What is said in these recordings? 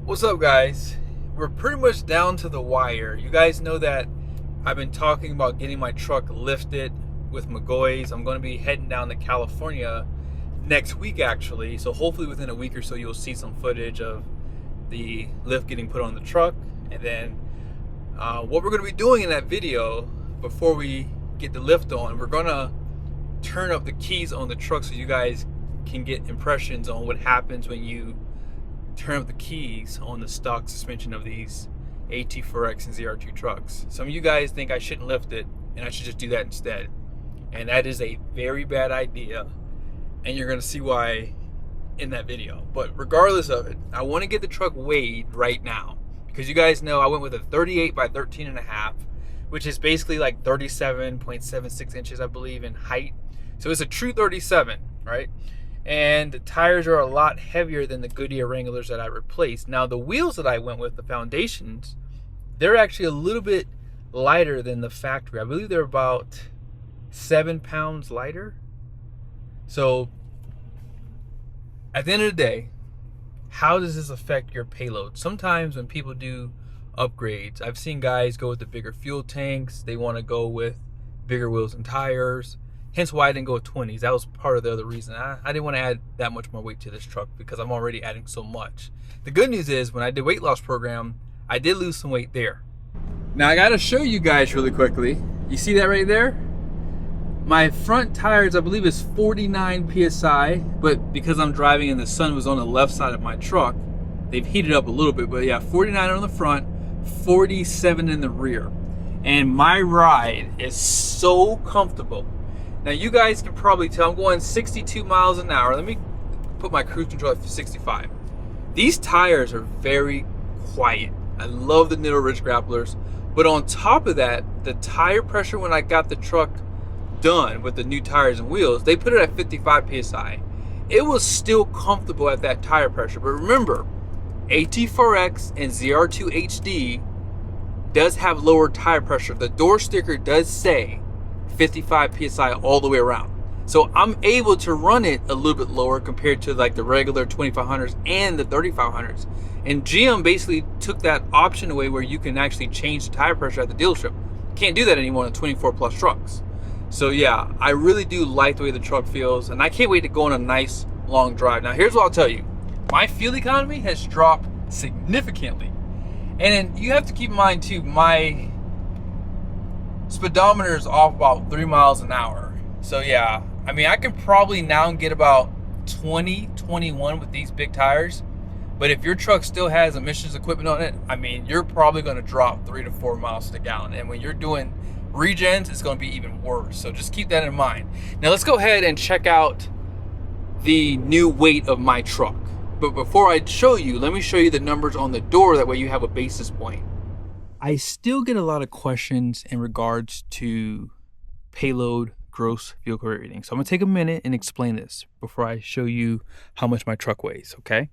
What's up, guys? We're pretty much down to the wire. You guys know that I've been talking about getting my truck lifted with McGoy's. I'm going to be heading down to California next week, actually. So hopefully within a week or so you'll see some footage of the lift getting put on the truck. And then what we're going to be doing in that video before we get the lift on, we're going to turn up the keys on the truck so you guys can get impressions on what happens when you turn up the keys on the stock suspension of these AT4X and ZR2 trucks. Some of you guys think I shouldn't lift it and I should just do that instead, and that is a very bad idea, and you're going to see why in that video. But regardless of it, I want to get the truck weighed right now because you guys know I went with a 38 by 13.5, which is basically like 37.76 inches, I believe, in height. So it's a true 37, right? And the tires are a lot heavier than the Goodyear Wranglers that I replaced. Now the wheels that I went with, the foundations, they're actually a little bit lighter than the factory. I believe they're about 7 pounds lighter. So at the end of the day, how does this affect your payload? Sometimes when people do upgrades, I've seen guys go with the bigger fuel tanks. They want to go with bigger wheels and tires. Hence why I didn't go with 20s. That was part of the other reason. I didn't want to add that much more weight to this truck because I'm already adding so much. The good news is when I did weight loss program, I did lose some weight there. Now I got to show you guys really quickly. You see that right there? My front tires, I believe, is 49 PSI, but because I'm driving and the sun was on the left side of my truck, they've heated up a little bit. But yeah, 49 on the front, 47 in the rear. And my ride is so comfortable. Now you guys can probably tell I'm going 62 miles an hour. Let me put my cruise control at 65. These tires are very quiet. I love the Nitto Ridge grapplers. But on top of that, the tire pressure when I got the truck done with the new tires and wheels, they put it at 55 PSI. It was still comfortable at that tire pressure. But remember, AT4X and ZR2 HD does have lower tire pressure. The door sticker does say 55 PSI all the way around. So I'm able to run it a little bit lower compared to like the regular 2500s and the 3500s. And GM basically took that option away where you can actually change the tire pressure at the dealership. Can't do that anymore on 24 plus trucks. So yeah, I really do like the way the truck feels, and I can't wait to go on a nice long drive. Now here's what I'll tell you. My fuel economy has dropped significantly. And then you have to keep in mind too, my speedometer is off about 3 miles an hour. So yeah, I mean, I can probably now get about 20, 21 with these big tires. But if your truck still has emissions equipment on it, I mean, you're probably going to drop 3 to 4 miles to the gallon. And when you're doing regens, it's going to be even worse. So just keep that in mind. Now let's go ahead and check out the new weight of my truck. But before I show you, let me show you the numbers on the door. That way you have a basis point. I still get a lot of questions in regards to payload gross vehicle weight rating. So I'm going to take a minute and explain this before I show you how much my truck weighs, okay?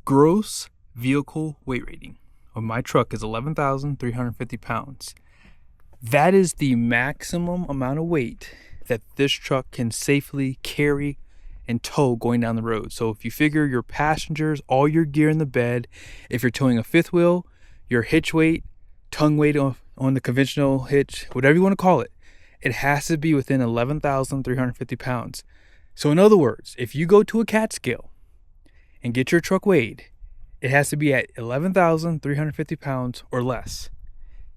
Gross vehicle weight rating of my truck is 11,350 pounds. That is the maximum amount of weight that this truck can safely carry and tow going down the road. So if you figure your passengers, all your gear in the bed, if you're towing a fifth wheel, your hitch weight, tongue weight on the conventional hitch, whatever you want to call it, it has to be within 11,350 pounds. So in other words, if you go to a CAT scale and get your truck weighed, it has to be at 11,350 pounds or less.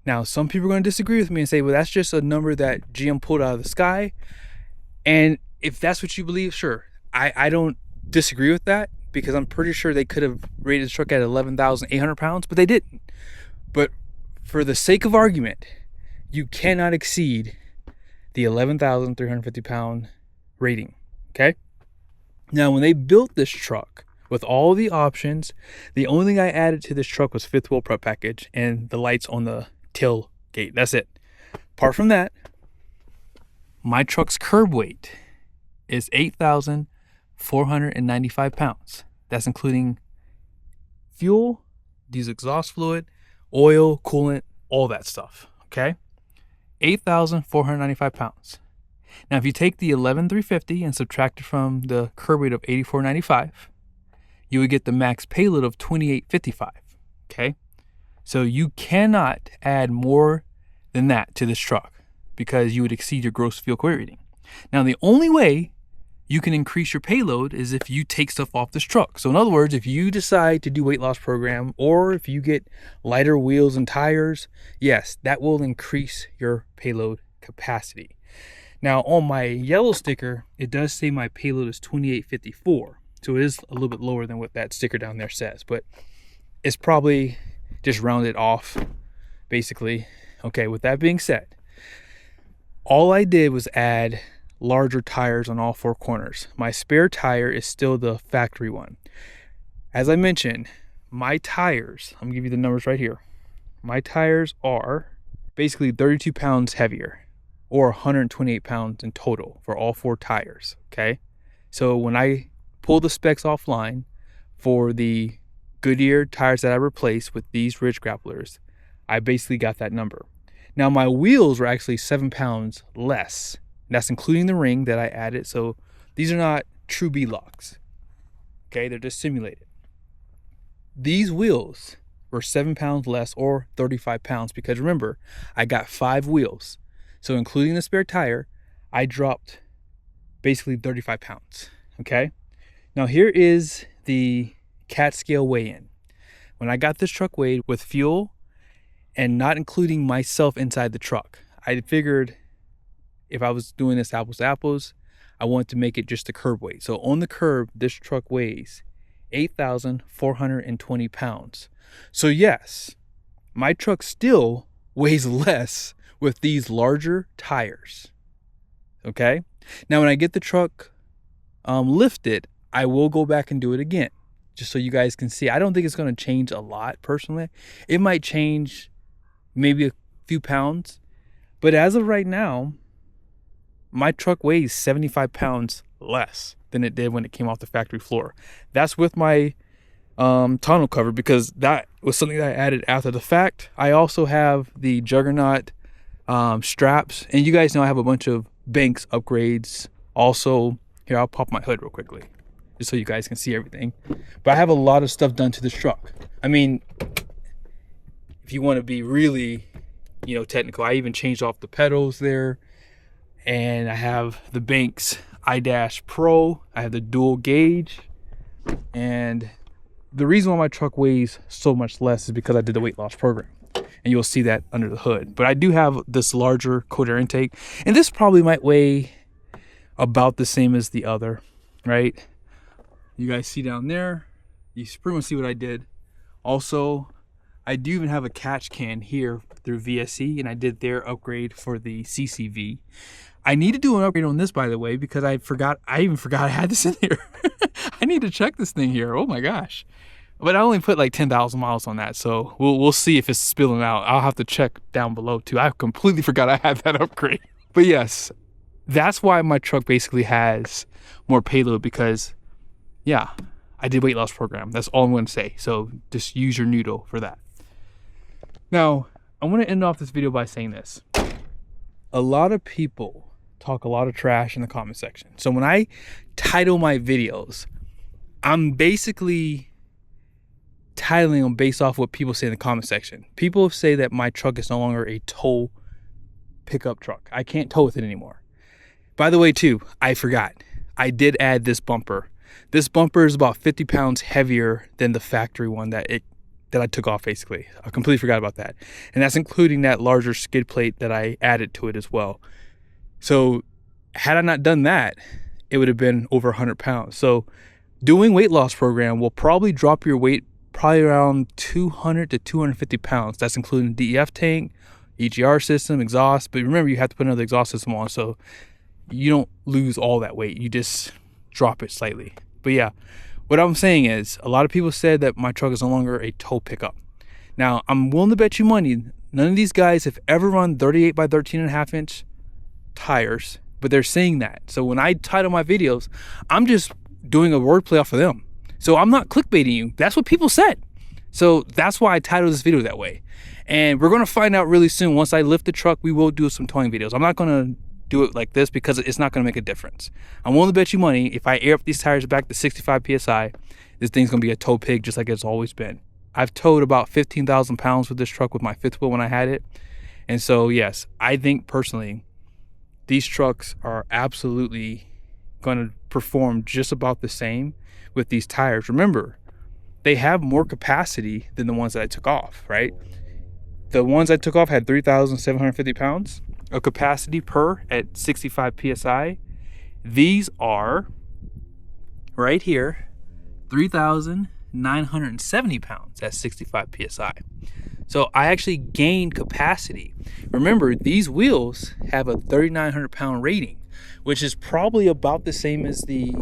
Now, some people are going to disagree with me and say, well, that's just a number that GM pulled out of the sky. And if that's what you believe, sure. I don't disagree with that, because I'm pretty sure they could have rated the truck at 11,800 pounds, but they didn't. But for the sake of argument, you cannot exceed the 11,350 pound rating, okay? Now, when they built this truck with all the options, the only thing I added to this truck was fifth wheel prep package and the lights on the tailgate. That's it. Apart from that, my truck's curb weight is 8,495 pounds. That's including fuel, diesel exhaust fluid, oil, coolant, all that stuff, okay? 8,495 pounds. Now, if you take the 11,350 and subtract it from the curb weight of 8,495, you would get the max payload of 2855. Okay, so you cannot add more than that to this truck because you would exceed your gross vehicle weight rating. Now, the only way you can increase your payload is if you take stuff off this truck. So in other words, if you decide to do weight loss program, or if you get lighter wheels and tires, yes, that will increase your payload capacity. Now on my yellow sticker, it does say my payload is 2854. So it is a little bit lower than what that sticker down there says, but it's probably just rounded off basically. Okay, with that being said, all I did was add larger tires on all four corners. My spare tire is still the factory one. As I mentioned, my tires, I'm gonna give you the numbers right here. My tires are basically 32 pounds heavier, or 128 pounds in total for all four tires, okay? So when I pull the specs offline for the Goodyear tires that I replaced with these ridge grapplers, I basically got that number. Now my wheels were actually 7 pounds less. That's including the ring that I added. So these are not true B-locks. Okay, they're just simulated. These wheels were 7 pounds less, or 35 pounds, because remember, I got 5 wheels. So including the spare tire, I dropped basically 35 pounds. Okay, now here is the cat scale weigh-in. When I got this truck weighed with fuel and not including myself inside the truck, I figured if I was doing this apples to apples, I wanted to make it just the curb weight. So on the curb, this truck weighs 8,420 pounds. So yes, my truck still weighs less with these larger tires. Okay, now when I get the truck lifted, I will go back and do it again, just so you guys can see. I don't think it's going to change a lot personally. It might change maybe a few pounds, but as of right now, my truck weighs 75 pounds less than it did when it came off the factory floor. That's with my tonneau cover, because that was something that I added after the fact. I also have the Juggernaut straps, and you guys know I have a bunch of Banks upgrades. Also, here, I'll pop my hood real quickly just so you guys can see everything. But I have a lot of stuff done to this truck. I mean, if you want to be really, you know, technical, I even changed off the pedals there. And I have the Banks iDash Pro. I have the dual gauge. And the reason why my truck weighs so much less is because I did the weight loss program. And you'll see that under the hood. But I do have this larger cold air intake. And this probably might weigh about the same as the other, right? You guys see down there, you pretty much see what I did. Also, I do even have a catch can here through VSE, and I did their upgrade for the CCV. I need to do an upgrade on this, by the way, because I even forgot I had this in here. I need to check this thing here. Oh my gosh. But I only put like 10,000 miles on that, so we'll see if it's spilling out. I'll have to check down below too. I completely forgot I had that upgrade. But yes, that's why my truck basically has more payload, because yeah, I did weight loss program. That's all I'm going to say. So just use your noodle for that. Now, I want to end off this video by saying this. A lot of people talk a lot of trash in the comment section. So when I title my videos, I'm basically titling them based off what people say in the comment section. People say that my truck is no longer a tow pickup truck. I can't tow with it anymore. By the way, too, I forgot. I did add this bumper. This bumper is about 50 pounds heavier than the factory one that I took off, basically. I completely forgot about that. And that's including that larger skid plate that I added to it as well. So had I not done that, it would have been over 100 pounds. So doing weight loss program will probably drop your weight probably around 200 to 250 pounds. That's including DEF tank, EGR system, exhaust. But remember, you have to put another exhaust system on, so you don't lose all that weight. You just drop it slightly. But yeah, what I'm saying is, a lot of people said that my truck is no longer a tow pickup. Now, I'm willing to bet you money, none of these guys have ever run 38 by 13.5 inch tires, but they're saying that. So when I title my videos, I'm just doing a wordplay off of them. So I'm not clickbaiting you. That's what people said. So that's why I titled this video that way. And we're going to find out really soon. Once I lift the truck, we will do some towing videos. I'm not going to do it like this because it's not going to make a difference. I'm willing to bet you money, if I air up these tires back to 65 PSI, this thing's gonna be a tow pig just like it's always been. I've towed about 15,000 pounds with this truck with my fifth wheel when I had it. And so, yes, I think personally, these trucks are absolutely gonna perform just about the same with these tires. Remember, they have more capacity than the ones that I took off, right? The ones I took off had 3,750 pounds of capacity per at 65 PSI. These are right here, 3,970 pounds at 65 PSI. So I actually gained capacity. Remember, these wheels have a 3,900 pound rating, which is probably about the same as the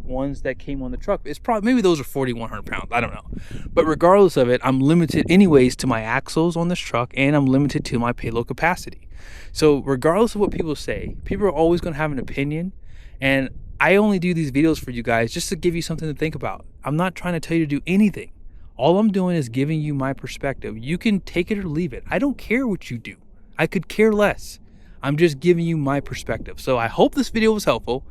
ones that came on the truck. It's probably, maybe those are 4,100 pounds, I don't know. But regardless of it, I'm limited anyways to my axles on this truck, and I'm limited to my payload capacity. So regardless of what people say, people are always going to have an opinion, and I only do these videos for you guys just to give you something to think about. I'm not trying to tell you to do anything. All I'm doing is giving you my perspective. You can take it or leave it. I don't care what you do. I could care less. I'm just giving you my perspective. So I hope this video was helpful,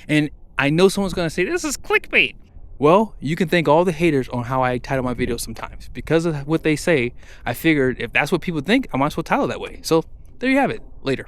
and I know someone's gonna say, this is clickbait. Well, you can thank all the haters on how I title my videos sometimes. Because of what they say, I figured if that's what people think, I might as well title that way. So there you have it. Later.